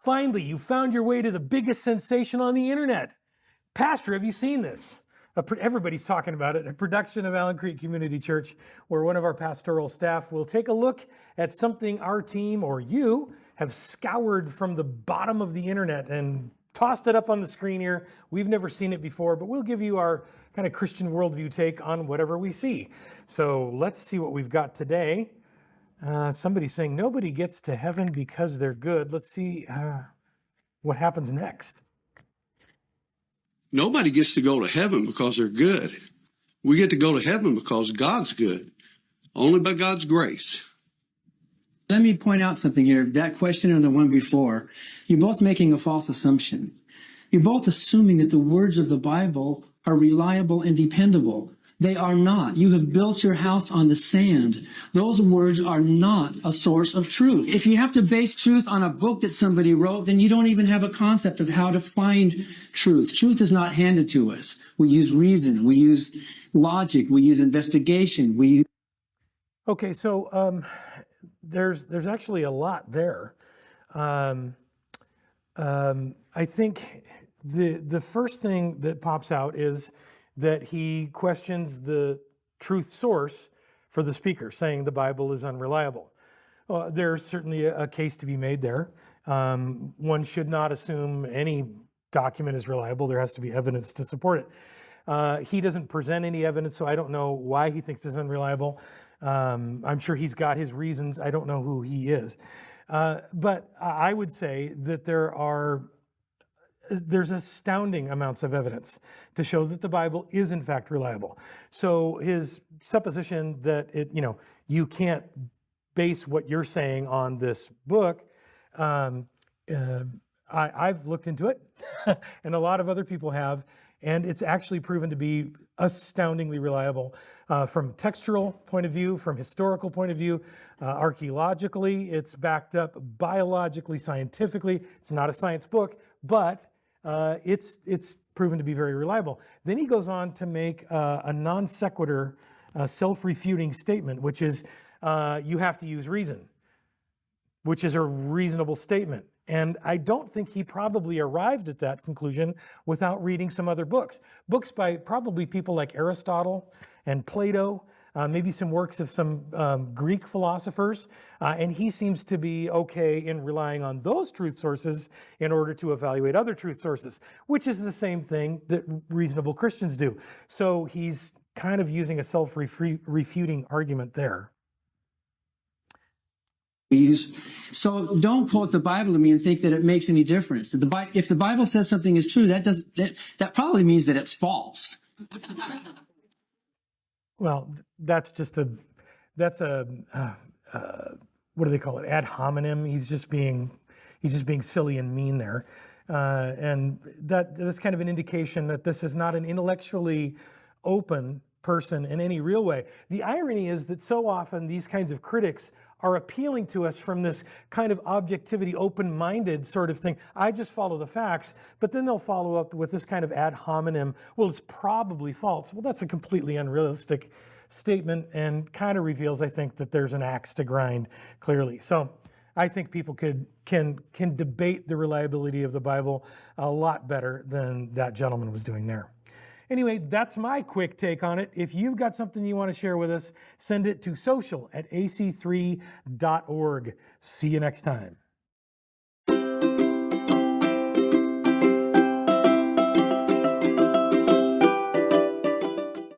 Finally, you found your way to the biggest sensation on the internet. Pastor, have you seen this? Everybody's talking about it. A production of Allen Creek Community Church, where one of our pastoral staff will take a look at something our team or you have scoured from the bottom of the internet and tossed it up on the screen here. We've never seen it before, but we'll give you our kind of Christian worldview take on whatever we see. So let's see what we've got today. Somebody's saying nobody gets to heaven because they're good. Let's see what happens next. Nobody gets to go to heaven because they're good. We get to go to heaven because God's good, only by God's grace. Let me point out something here. That question and the one before, you're both making a false assumption. You're both assuming that the words of the Bible are reliable and dependable. They are not. You have built your house on the sand. Those words are not a source of truth. If you have to base truth on a book that somebody wrote, then you don't even have a concept of how to find truth. Truth is not handed to us. We use reason. We use logic. We use investigation. Okay, so there's actually a lot there. I think the first thing that pops out is that he questions the truth source for the speaker, saying the Bible is unreliable. Well, there's certainly a case to be made there. One should not assume any document is reliable. There has to be evidence to support it. He doesn't present any evidence, so I don't know why he thinks it's unreliable. I'm sure he's got his reasons. I don't know who he is. But I would say that there's astounding amounts of evidence to show that the Bible is in fact reliable. So his supposition that you can't base what you're saying on this book, I've looked into it, and a lot of other people have, and it's actually proven to be astoundingly reliable from textual point of view, from historical point of view, archaeologically, it's backed up biologically, scientifically. It's not a science book, but it's proven to be very reliable. Then he goes on to make a non sequitur, self-refuting statement, which is you have to use reason, which is a reasonable statement. And I don't think he probably arrived at that conclusion without reading some other books. Books by probably people like Aristotle and Plato, maybe some works of some Greek philosophers. And he seems to be okay in relying on those truth sources in order to evaluate other truth sources, which is the same thing that reasonable Christians do. So he's kind of using a self-refuting argument there. So don't quote the Bible to me and think that it makes any difference. If the Bible says something is true, that probably means that it's false. Well, that's a what do they call it? Ad hominem. He's just being silly and mean there, and that's kind of an indication that this is not an intellectually open person in any real way. The irony is that so often these kinds of critics are appealing to us from this kind of objectivity, open-minded sort of thing. I just follow the facts, but then they'll follow up with this kind of ad hominem, well, it's probably false. Well, that's a completely unrealistic statement and kind of reveals, I think, that there's an axe to grind clearly. So I think people can debate the reliability of the Bible a lot better than that gentleman was doing there. Anyway, that's my quick take on it. If you've got something you want to share with us, send it to social@ac3.org. See you next time.